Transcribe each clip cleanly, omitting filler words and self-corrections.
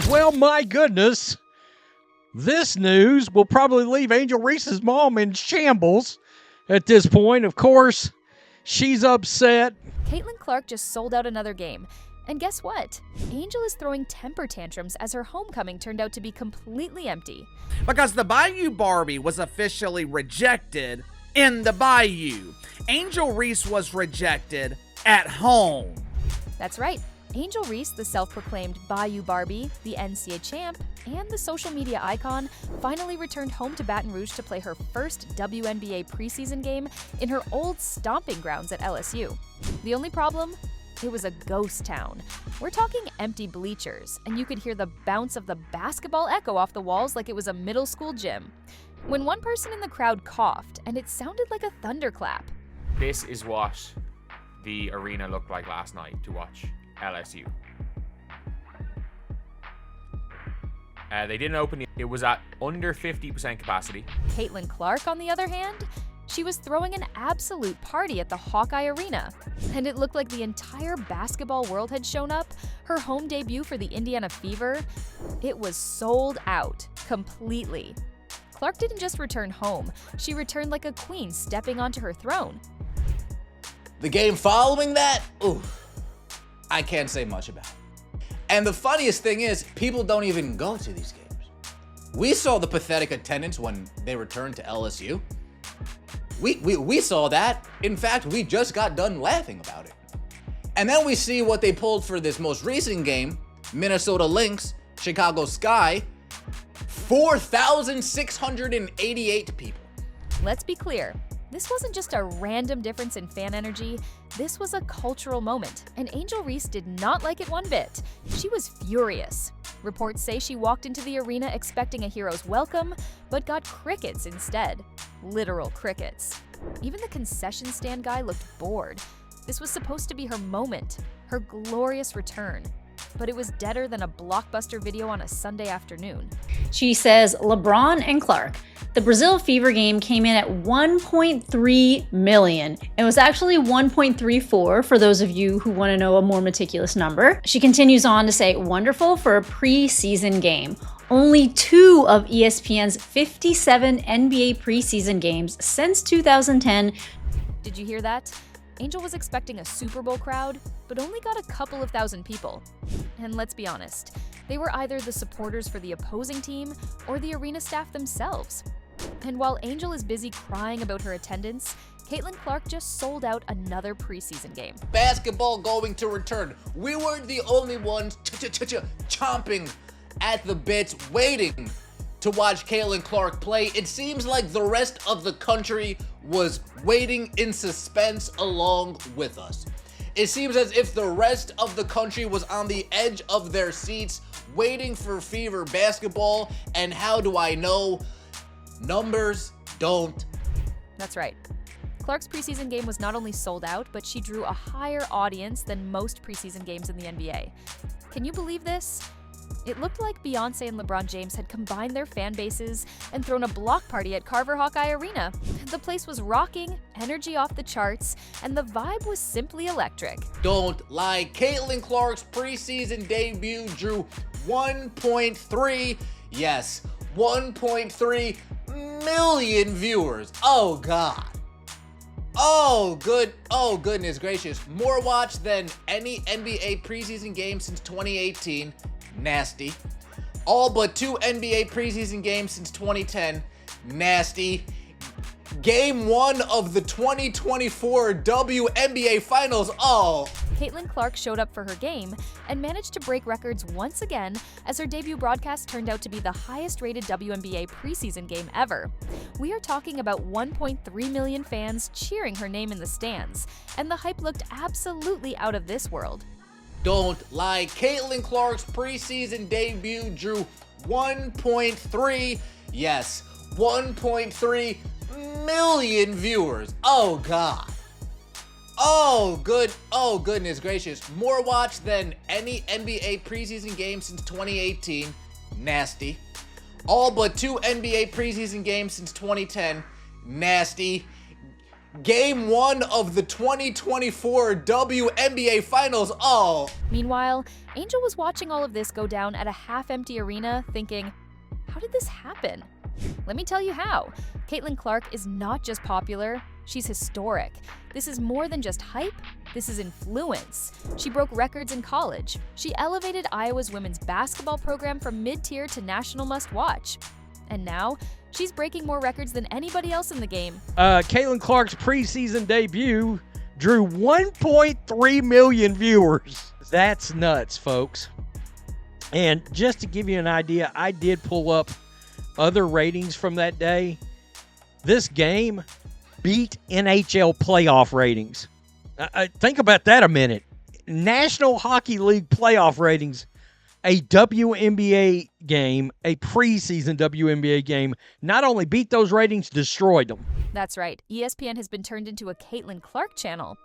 Well, my goodness, this news will probably leave Angel Reese's mom in shambles at this point. Of course, she's upset. Caitlin Clark just sold out another game. And guess what? Angel is throwing temper tantrums as her homecoming turned out to be completely empty. Because the Bayou Barbie was officially rejected in the Bayou. Angel Reese was rejected at home. That's right. Angel Reese, the self-proclaimed Bayou Barbie, the NCAA champ, and the social media icon, finally returned home to Baton Rouge to play her first WNBA preseason game in her old stomping grounds at LSU. The only problem? It was a ghost town. We're talking empty bleachers, and you could hear the bounce of the basketball echo off the walls like it was a middle school gym. When one person in the crowd coughed, and it sounded like a thunderclap. This is what the arena looked like last night to watch LSU. They didn't open it. It was at under 50% capacity. Caitlin Clark, on the other hand, she was throwing an absolute party at the Hawkeye Arena. And it looked like the entire basketball world had shown up. Her home debut for the Indiana Fever, it was sold out completely. Clark didn't just return home, she returned like a queen stepping onto her throne. The game following that, I can't say much about it. And the funniest thing is, people don't even go to these games. We saw the pathetic attendance when they returned to LSU. We saw that. In fact, we just got done laughing about it. And then we see what they pulled for this most recent game, Minnesota Lynx, Chicago Sky, 4,688 people. Let's be clear. This wasn't just a random difference in fan energy, this was a cultural moment, and Angel Reese did not like it one bit. She was furious. Reports say she walked into the arena expecting a hero's welcome, but got crickets instead. Literal crickets. Even the concession stand guy looked bored. This was supposed to be her moment, her glorious return. But it was deader than a blockbuster video on a Sunday afternoon. She says LeBron and Clark. The Brazil Fever game came in at 1.3 million. It was actually 1.34 for those of you who want to know a more meticulous number. She continues on to say, wonderful for a preseason game. Only 2 of ESPN's 57 NBA preseason games since 2010. Did you hear that? Angel was expecting a Super Bowl crowd, but only got a couple of thousand people. And let's be honest, they were either the supporters for the opposing team or the arena staff themselves. And while Angel is busy crying about her attendance, Caitlin Clark just sold out another preseason game. Basketball going to return. We weren't the only ones chomping at the bits, waiting to watch Caitlin Clark play. It seems like the rest of the country was waiting in suspense along with us. It seems as if the rest of the country was on the edge of their seats waiting for Fever basketball, and how do I know? Numbers don't. That's right. Clark's preseason game was not only sold out, but she drew a higher audience than most preseason games in the NBA. Can you believe this? It looked like Beyonce and LeBron James had combined their fan bases and thrown a block party at Carver Hawkeye Arena. The place was rocking, energy off the charts, and the vibe was simply electric. Don't lie. Caitlin Clark's preseason debut drew 1.3, yes, 1.3 million viewers. Oh, God. Oh, goodness gracious. More watch than any NBA preseason game since 2018. Nasty. All but 2 NBA preseason games since 2010. Nasty. Game 1 of the 2024 WNBA Finals. Oh. Caitlin Clark showed up for her game and managed to break records once again as her debut broadcast turned out to be the highest-rated WNBA preseason game ever. We are talking about 1.3 million fans cheering her name in the stands, and the hype looked absolutely out of this world. Don't lie. Caitlin Clark's preseason debut drew 1.3, yes, 1.3 million viewers. Oh, God. Oh, goodness gracious. More watch than any NBA preseason game since 2018. Nasty. All but 2 NBA preseason games since 2010. Nasty. Game 1 of the 2024 WNBA Finals. Oh. Meanwhile, Angel was watching all of this go down at a half-empty arena thinking, how did this happen? Let me tell you how. Caitlin Clark is not just popular, she's historic. This is more than just hype, this is influence. She broke records in college. She elevated Iowa's women's basketball program from mid-tier to national must-watch. And now, she's breaking more records than anybody else in the game. Caitlin Clark's preseason debut drew 1.3 million viewers. That's nuts, folks. And just to give you an idea, I did pull up other ratings from that day. This game beat NHL playoff ratings. Think about that a minute. National Hockey League playoff ratings. A WNBA game, a preseason WNBA game, not only beat those ratings, destroyed them. That's right. ESPN has been turned into a Caitlin Clark channel.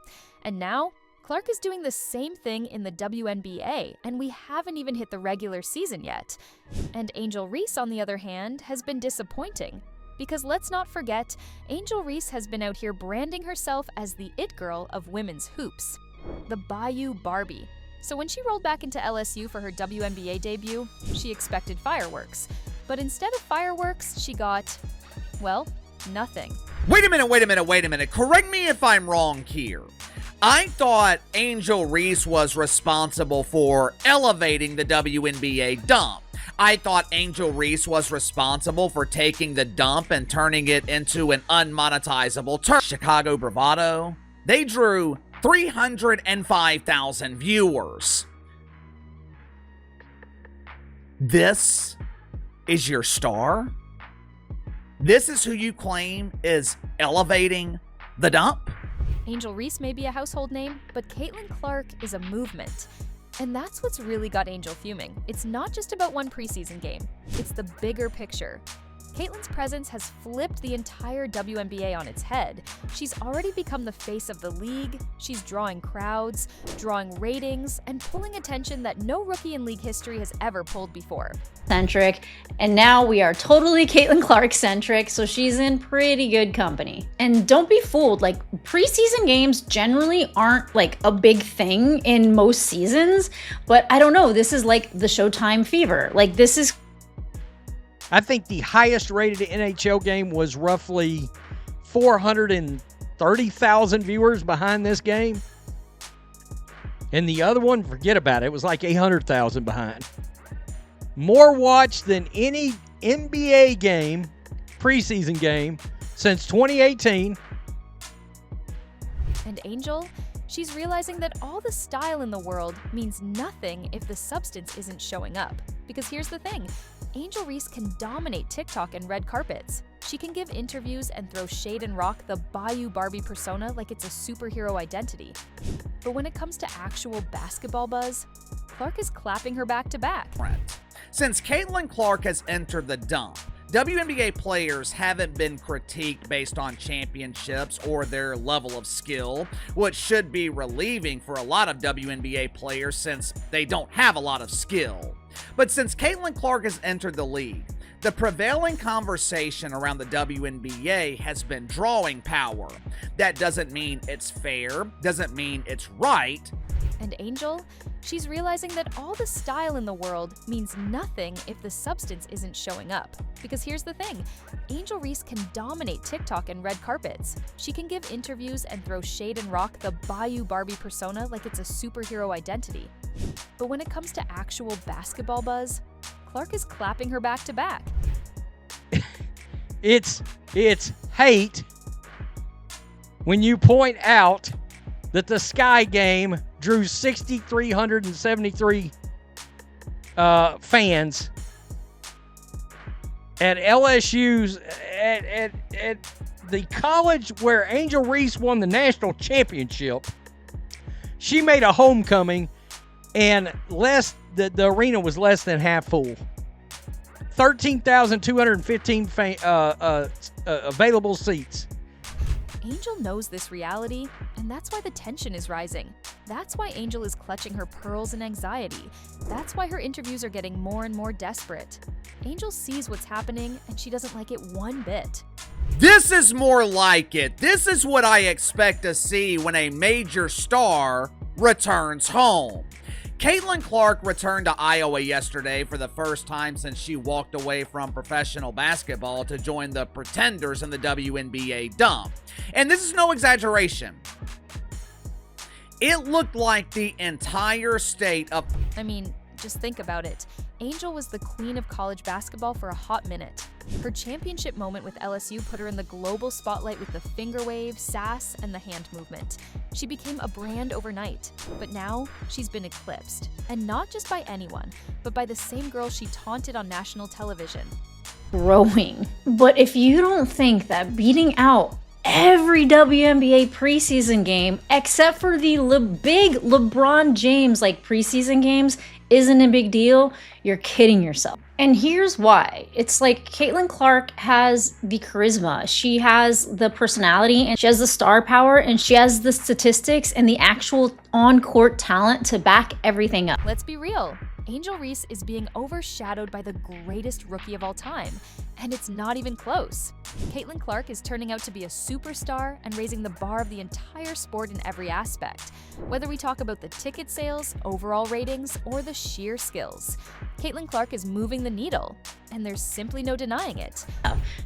And now, Clark is doing the same thing in the WNBA, and we haven't even hit the regular season yet. And Angel Reese, on the other hand, has been disappointing. Because let's not forget, Angel Reese has been out here branding herself as the it girl of women's hoops. The Bayou Barbie. So when she rolled back into LSU for her WNBA debut, she expected fireworks. But instead of fireworks, she got, well, nothing. Wait a minute. Correct me if I'm wrong here. I thought Angel Reese was responsible for elevating the WNBA dump. I thought Angel Reese was responsible for taking the dump and turning it into an unmonetizable term. Chicago Bravado. They drew 305,000 viewers. This is your star? This is who you claim is elevating the dump? Angel Reese may be a household name, but Caitlin Clark is a movement. And that's what's really got Angel fuming. It's not just about one preseason game. It's the bigger picture. Caitlin's presence has flipped the entire WNBA on its head. She's already become the face of the league, she's drawing crowds, drawing ratings, and pulling attention that no rookie in league history has ever pulled before. Centric, and now we are totally Caitlin Clark centric, so she's in pretty good company. And don't be fooled, like preseason games generally aren't like a big thing in most seasons, but I don't know, this is like the Showtime fever. Like this is I think the highest rated NHL game was roughly 430,000 viewers behind this game. And the other one, forget about it. It was like 800,000 behind. More watched than any NBA game, preseason game, since 2018. And Angel, she's realizing that all the style in the world means nothing if the substance isn't showing up. Because here's the thing. Angel Reese can dominate TikTok and red carpets. She can give interviews and throw shade and rock the Bayou Barbie persona like it's a superhero identity. But when it comes to actual basketball buzz, Clark is clapping her back to back. Since Caitlin Clark has entered the dump, WNBA players haven't been critiqued based on championships or their level of skill, which should be relieving for a lot of WNBA players since they don't have a lot of skill. But since Caitlin Clark has entered the league, the prevailing conversation around the WNBA has been drawing power. That doesn't mean it's fair, doesn't mean it's right. And Angel, she's realizing that all the style in the world means nothing if the substance isn't showing up. Because here's the thing, Angel Reese can dominate TikTok and red carpets. She can give interviews and throw shade and rock the Bayou Barbie persona like it's a superhero identity. But when it comes to actual basketball buzz, Clark is clapping her back to back. It's hate when you point out that the Sky game drew 6,373 fans at LSU's at the college where Angel Reese won the national championship. She made a homecoming, and the arena was less than half full. 13,215 available seats. Angel knows this reality, and that's why the tension is rising. That's why Angel is clutching her pearls in anxiety. That's why her interviews are getting more and more desperate. Angel sees what's happening, and she doesn't like it one bit. This is more like it. This is what I expect to see when a major star returns home. Caitlin Clark returned to Iowa yesterday for the first time since she walked away from professional basketball to join the Pretenders in the WNBA dump. And this is no exaggeration. It looked like the entire state of... I mean, just think about it. Angel was the queen of college basketball for a hot minute. Her championship moment with LSU put her in the global spotlight with the finger wave, sass, and the hand movement. She became a brand overnight, but now she's been eclipsed. And not just by anyone, but by the same girl she taunted on national television. Growing. But if you don't think that beating out every WNBA preseason game, except for the big LeBron James preseason games, isn't a big deal, you're kidding yourself. And here's why. It's like Caitlin Clark has the charisma, she has the personality, and she has the star power, and she has the statistics and the actual on-court talent to back everything up. Let's be real. Angel Reese is being overshadowed by the greatest rookie of all time, and it's not even close. Caitlin Clark is turning out to be a superstar and raising the bar of the entire sport in every aspect, whether we talk about the ticket sales, overall ratings, or the sheer skills. Caitlin Clark is moving the needle, and there's simply no denying it.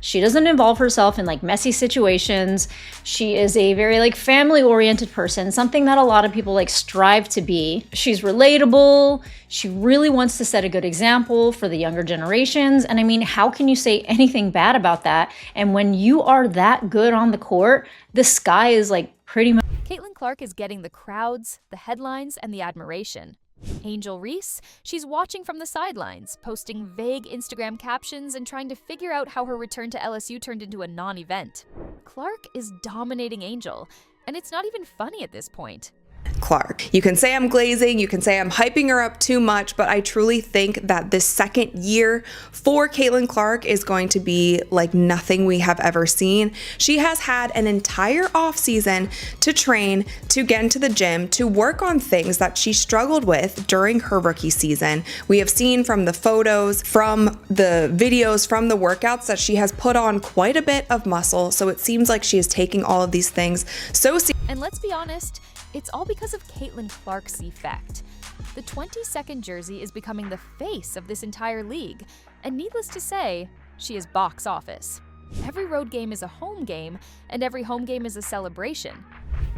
She doesn't involve herself in messy situations. She is a very family-oriented person, something that a lot of people strive to be. She's relatable. She really wants to set a good example for the younger generations. And I mean, how can you say anything bad about that? And when you are that good on the court, the sky is pretty much... Caitlin Clark is getting the crowds, the headlines, and the admiration. Angel Reese, she's watching from the sidelines, posting vague Instagram captions and trying to figure out how her return to LSU turned into a non-event. Clark is dominating Angel, and it's not even funny at this point. Clark. You can say I'm glazing, you can say I'm hyping her up too much, but I truly think that this second year for Caitlin Clark is going to be like nothing we have ever seen. She has had an entire off season to train, to get into the gym, to work on things that she struggled with during her rookie season. We have seen from the photos, from the videos, from the workouts that she has put on quite a bit of muscle. So it seems like she is taking all of these things so seriously. And let's be honest, it's all because of Caitlin Clark's effect. The 22nd jersey is becoming the face of this entire league, and needless to say, she is box office. Every road game is a home game, and every home game is a celebration.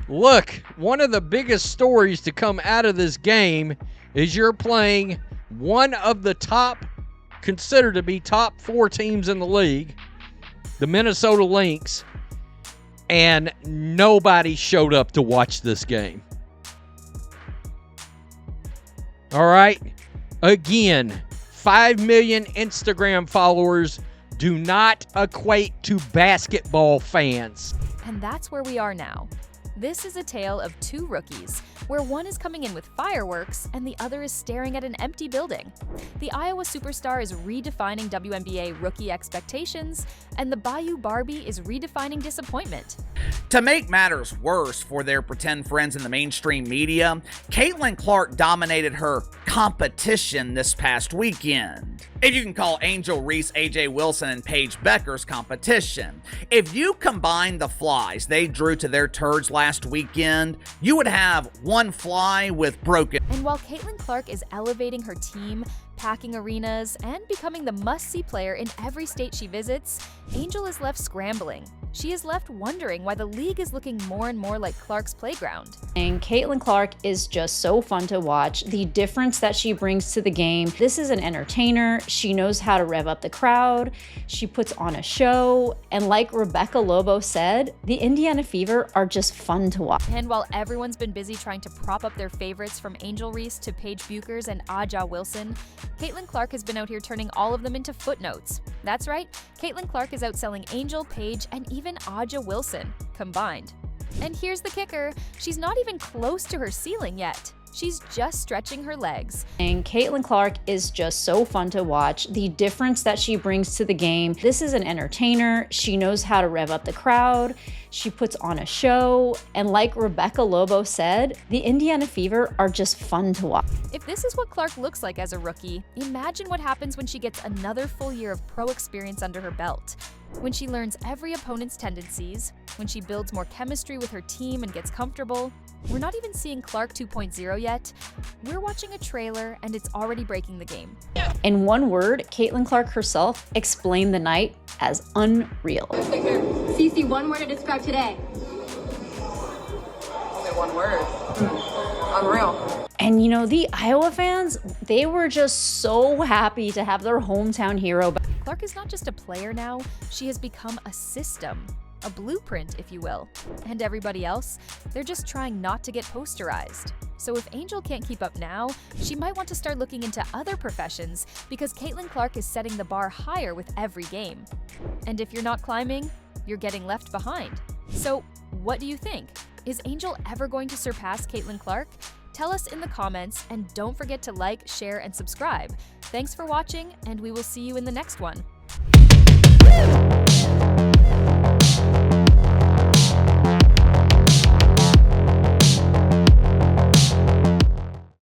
Look, one of the biggest stories to come out of this game is you're playing one of the considered to be top 4 teams in the league, the Minnesota Lynx, and nobody showed up to watch this game. All right? Again, 5 million Instagram followers do not equate to basketball fans. And that's where we are now. This is a tale of 2 rookies, where one is coming in with fireworks and the other is staring at an empty building. The Iowa superstar is redefining WNBA rookie expectations, and the Bayou Barbie is redefining disappointment. To make matters worse for their pretend friends in the mainstream media, Caitlin Clark dominated her competition this past weekend. If you can call Angel Reese, AJ Wilson, and Paige Becker's competition. If you combine the flies they drew to their turds last weekend, you would have one fly with broken. And while Caitlin Clark is elevating her team, packing arenas, and becoming the must-see player in every state she visits, Angel is left scrambling. She is left wondering why the league is looking more and more like Clark's playground. And Caitlin Clark is just so fun to watch. The difference that she brings to the game. This is an entertainer. She knows how to rev up the crowd. She puts on a show. And like Rebecca Lobo said, the Indiana Fever are just fun to watch. And while everyone's been busy trying to prop up their favorites from Angel Reese to Paige Buchers and Aja Wilson, Caitlin Clark has been out here turning all of them into footnotes. That's right, Caitlin Clark is outselling Angel, Paige, and even Aja Wilson combined. And here's the kicker, she's not even close to her ceiling yet. She's just stretching her legs. And Caitlin Clark is just so fun to watch. The difference that she brings to the game. This is an entertainer. She knows how to rev up the crowd. She puts on a show. And like Rebecca Lobo said, the Indiana Fever are just fun to watch. If this is what Clark looks like as a rookie, imagine what happens when she gets another full year of pro experience under her belt. When she learns every opponent's tendencies, when she builds more chemistry with her team and gets comfortable. We're not even seeing Clark 2.0 yet. We're watching a trailer and it's already breaking the game. In one word, Caitlin Clark herself explained the night as unreal. CC, one word to describe today. Only one word. Unreal. And you know, the Iowa fans, they were just so happy to have their hometown hero back. Clark is not just a player now, she has become a system. A blueprint, if you will. And everybody else, they're just trying not to get posterized. So if Angel can't keep up now, she might want to start looking into other professions because Caitlin Clark is setting the bar higher with every game. And if you're not climbing, you're getting left behind. So what do you think? Is Angel ever going to surpass Caitlin Clark? Tell us in the comments, and don't forget to like, share, and subscribe. Thanks for watching, and we will see you in the next one.